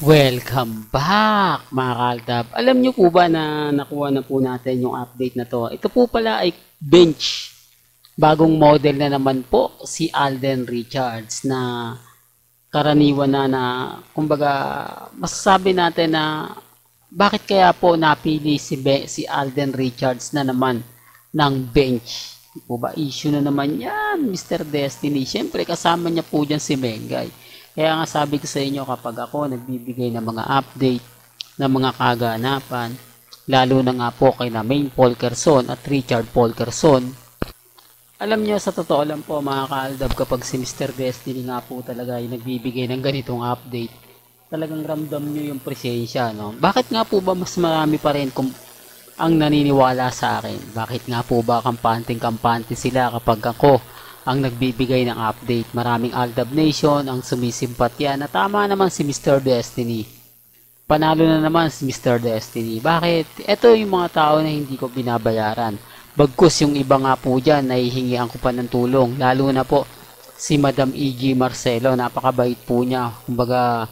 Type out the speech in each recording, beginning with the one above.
Welcome back mga kaaldab. Alam nyo po ba na nakuha na po natin yung update na to? Ito po pala ay bench. Bagong model na naman po si Alden Richards na karaniwan na kumbaga masasabi natin na bakit kaya po napili si Alden Richards na naman ng bench. Di po ba issue na naman yan Mr. Destiny? Siyempre kasama niya po dyan si Mengay. Kaya nga sabi ko sa inyo kapag ako nagbibigay ng mga update ng mga kaganapan, lalo na nga po kay na Maine Polkerson at Richard Polkerson, alam nyo sa totoo lang po mga kaaldab kapag si Mr. Destiny nga po talaga ay nagbibigay ng ganitong update, talagang ramdam nyo yung presensya, no? Bakit nga po ba mas marami pa rin kung ang naniniwala sa akin? Bakit nga po ba kampante sila kapag ako ang nagbibigay ng update? Maraming Aldab Nation ang sumisimpatya na tama naman si Mr. Destiny. Panalo na naman si Mr. Destiny. Bakit? Ito yung mga tao na hindi ko binabayaran. Bagkus yung iba nga po dyan, nahihingian ko pa ng tulong. Lalo na po si Madam E.G. Marcelo. Napakabait po niya. Kumbaga,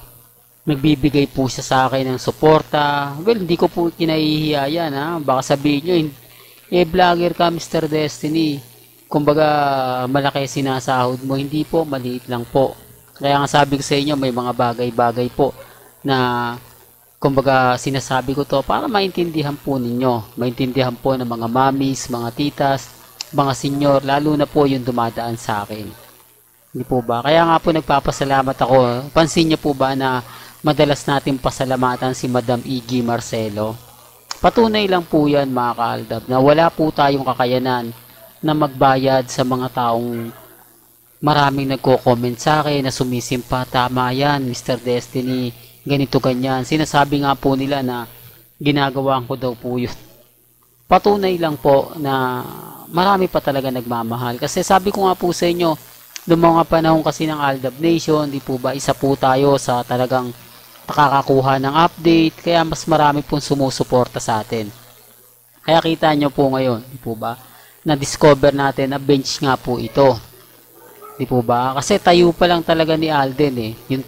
nagbibigay po siya sa akin ng suporta. Well, hindi ko po kinahihiya yan, ha. Baka sabihin nyo, vlogger ka Mr. Destiny. Kumbaga, malaki sinasahod mo. Hindi po, maliit lang po. Kaya nga sabi ko sa inyo, may mga bagay-bagay po na kumbaga sinasabi ko to para maintindihan po ninyo. Maintindihan po ng mga mamis, mga titas, mga senyor, lalo na po yung dumadaan sa akin. Hindi po ba? Kaya nga po nagpapasalamat ako. Pansin niyo po ba na madalas natin pasalamatan si Madam E.G. Marcelo? Patunay lang po yan mga kaaldab na wala po tayong kakayanan na magbayad sa mga taong maraming nagko-comment sa akin na sumisimpa, tama yan Mr. Destiny, ganito ganyan. Sinasabi nga po nila na ginagawa ko daw po yun. Patunay lang po na marami pa talaga nagmamahal. Kasi sabi ko nga po sa inyo, noong mga panahon kasi ng Aldab Nation, di po ba isa po tayo sa talagang nakakakuha ng update, kaya mas marami pong sumusuporta sa atin. Kaya kita nyo po ngayon, di po ba, na-discover natin na bench nga po ito. Di po ba? Kasi tayo pa lang talaga ni Alden eh. Yung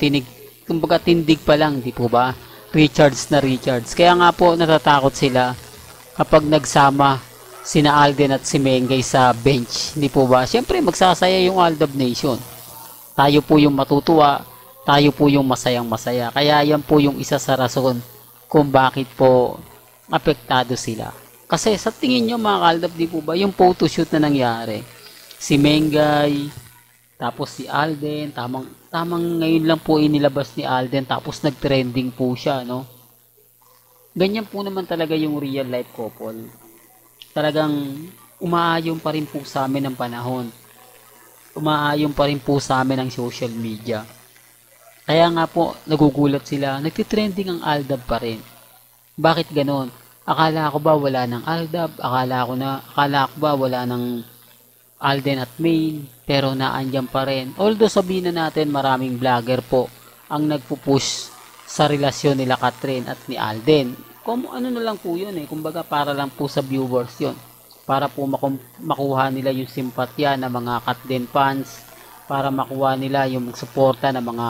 kumbaga tindig pa lang, di po ba? Richards na Richards. Kaya nga po natatakot sila kapag nagsama sina Alden at si Mengay sa bench. Di po ba? Siyempre magsasaya yung Aldab Nation. Tayo po yung matutuwa. Tayo po yung masayang masaya. Kaya yan po yung isa sa rason kung bakit po apektado sila. Kasi sa tingin nyo mga kaaldab, di po ba, yung photoshoot na nangyari, si Mengay, tapos si Alden, tamang ngayon lang po inilabas ni Alden, tapos nag-trending po siya, no? Ganyan po naman talaga yung real life couple. Talagang umaayon pa rin po sa amin ng panahon. Umaayon pa rin po sa amin ng social media. Kaya nga po, nagugulat sila, nagtitrending ang Aldab pa rin. Bakit ganon? Akala ko ba wala ng Aldab? Akala ko ba wala ng Alden at Maine? Pero naandyan pa rin. Although sabihin na natin maraming vlogger po ang nagpupush sa relasyon nila Catherine at ni Alden. Kung ano na lang po yun eh. Kumbaga para lang po sa viewers yun. Para po makuha nila yung simpatya ng mga Catherine fans. Para makuha nila yung suporta ng mga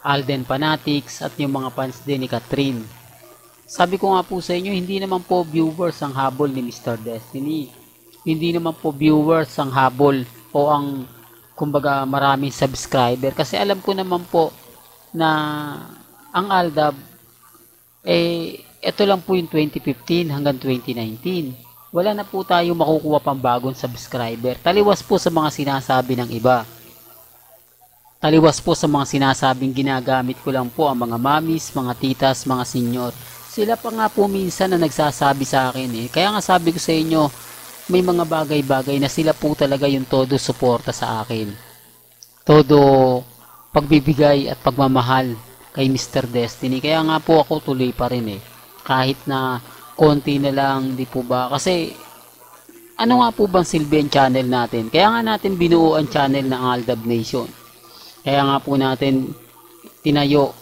Alden fanatics at yung mga fans din ni Catherine. Sabi ko nga po sa inyo, hindi naman po viewers ang habol ni Mr. Destiny. Hindi naman po viewers ang habol o ang kumbaga maraming subscriber. Kasi alam ko naman po na ang Aldab, ito lang po yung 2015 hanggang 2019. Wala na po tayo makukuha pang bagong subscriber. Taliwas po sa mga sinasabi ng iba. Taliwas po sa mga sinasabing ginagamit ko lang po ang mga mamis, mga titas, mga senyor. Sila pa nga po minsan na nagsasabi sa akin eh. Kaya nga sabi ko sa inyo, may mga bagay-bagay na sila po talaga yung todo suporta sa akin. Todo pagbibigay at pagmamahal kay Mr. Destiny. Kaya nga po ako tuloy pa rin eh. Kahit na konti na lang, di po ba? Kasi ano nga po bang silbi ang channel natin? Kaya nga natin binuo ang channel ng Aldab Nation. Kaya nga po natin tinayo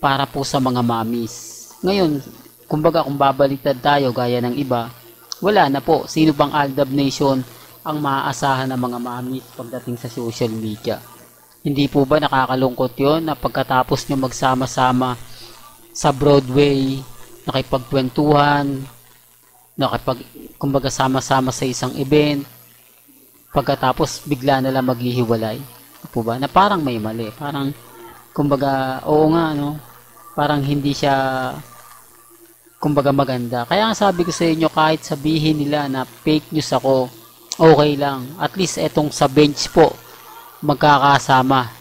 para po sa mga mamis. Ngayon, kumbaga kung babaliktad tayo gaya ng iba, wala na po. Sino bang Aldab Nation ang maaasahan ng mga mamis pagdating sa social media? Hindi po ba nakakalungkot yon na pagkatapos nyo magsama-sama sa Broadway, nakipagkwentuhan, kumbaga sama-sama sa isang event, pagkatapos bigla na lang maghihiwalay. Po ba? Na parang may mali. Parang, kumbaga, oo nga, no? Parang hindi siya, kumbaga, maganda. Kaya nga sabi ko sa inyo, kahit sabihin nila na fake news ako, okay lang. At least etong sa bench po, magkakasama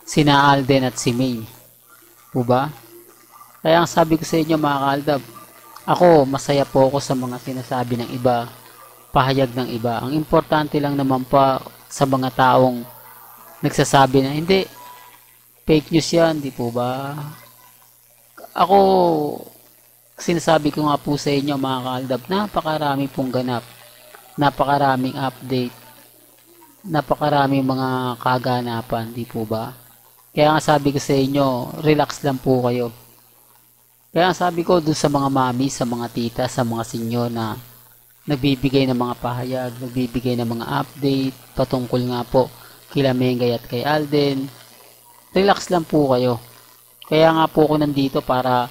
sina Alden at si May. Po ba? Kaya ang sabi ko sa inyo, mga kaaldab, ako, masaya po ako sa mga sinasabi ng iba, pahayag ng iba. Ang importante lang naman pa sa mga taong nagsasabi na hindi, fake news yan, di po ba? Ako, sinasabi ko nga po sa inyo, mga kaaldab, napakarami pong ganap, napakaraming update, napakaraming mga kaganapan, di po ba? Kaya nga sabi ko sa inyo, relax lang po kayo. Kaya sabi ko dun sa mga mami, sa mga tita, sa mga senyor na nagbibigay ng mga pahayag, nagbibigay ng mga update, patungkol nga po kila Mengay at kay Alden, relax lang po kayo. Kaya nga po ako nandito para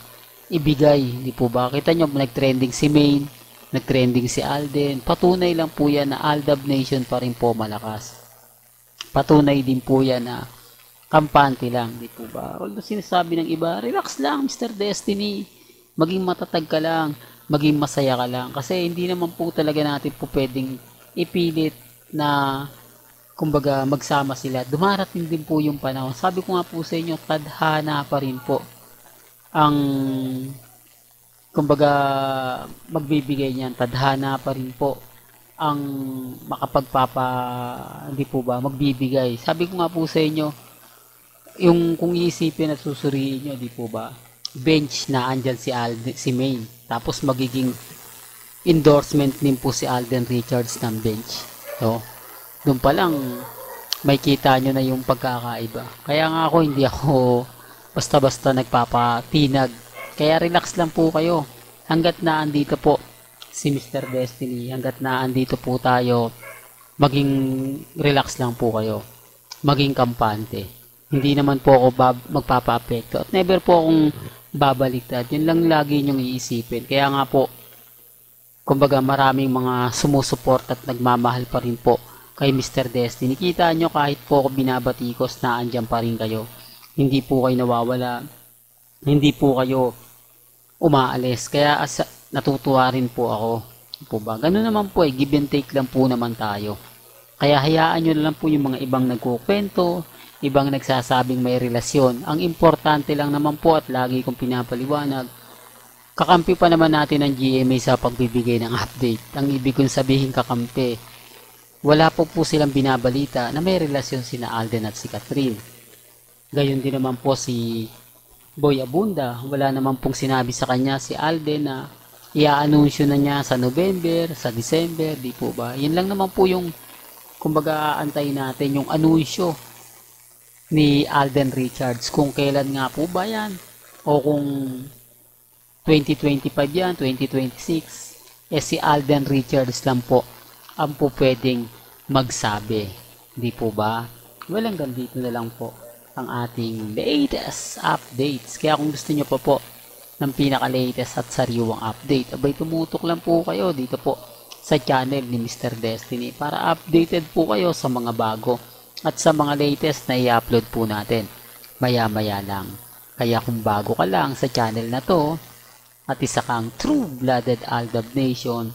ibigay, di po ba? Kita nyo, nag-trending si Maine, nag-trending si Alden, patunay lang po yan na Aldab Nation pa rin po malakas. Patunay din po yan na kampante lang, di po ba? Although sinasabi ng iba, relax lang, Mr. Destiny. Maging matatag ka lang, maging masaya ka lang. Kasi hindi naman po talaga natin po pwedeng ipilit na, kumbaga, magsama sila. Dumarating din po yung panahon. Sabi ko nga po sa inyo, tadhana pa rin po ang, kumbaga, magbibigay niyan. Tadhana pa rin po ang hindi po ba, magbibigay. Sabi ko nga po sa inyo, yung kung iisipin at susuriin nyo, di po ba, bench na andyan si Maine, tapos magiging endorsement din po si Alden Richards ng bench. So, doon pa lang may kita nyo na yung pagkakaiba. Kaya nga ako, hindi ako basta-basta nagpapatinag. Kaya relax lang po kayo. Hanggat na andito po si Mr. Destiny, hanggat na andito po tayo, maging relax lang po kayo. Maging kampante. Hindi naman po ako magpapa-apekto at never po akong babaliktad. Yun lang lagi nyong iisipin. Kaya nga po, kumbaga maraming mga sumusuport at nagmamahal pa rin po kay Mr. Destiny. Kita nyo kahit po ako binabatikos na andyan pa rin kayo. Hindi po kayo nawawala. Hindi po kayo umaalis. Kaya natutuwa rin po ako. Po ba? Ganun naman po give and take lang po naman tayo. Kaya hayaan nyo na lang po yung mga ibang nagkukwento, ibang nagsasabing may relasyon. Ang importante lang naman po at lagi kong pinapaliwanag, kakampi pa naman natin ang GMA sa pagbibigay ng update. Ang ibig kong sabihin kakampi, wala po silang binabalita na may relasyon sina Alden at si Catherine. Gayon din naman po si Boy Abunda, wala naman pong sinabi sa kanya si Alden na i-anunsyo na niya sa November, sa December, di po ba? Yan lang naman po yung, kumbaga, aantayin natin yung anunsyo ni Alden Richards kung kailan nga po ba yan o kung 2025 yan, 2026, si Alden Richards lang po ang po pwedeng magsabi, di po ba? Well, hanggang dito na lang po ang ating latest updates. Kaya kung gusto nyo po ng pinaka-latest at sariwang update, abay tumutok lang po kayo dito po sa channel ni Mr. Destiny para updated po kayo sa mga bago at sa mga latest na i-upload po natin maya-maya lang. Kaya kung bago ka lang sa channel na to at isa kang true-blooded Aldab Nation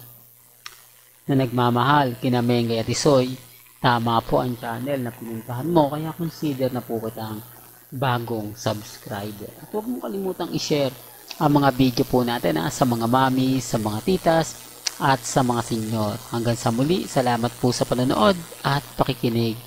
na nagmamahal kina Mengay at Isoy, tama po ang channel na pinuntahan mo, kaya consider na po kitang bagong subscriber. At huwag mo kalimutang i-share ang mga video po natin sa mga mami, sa mga titas, at sa mga senyor. Hanggang sa muli, salamat po sa panonood at pakikinig.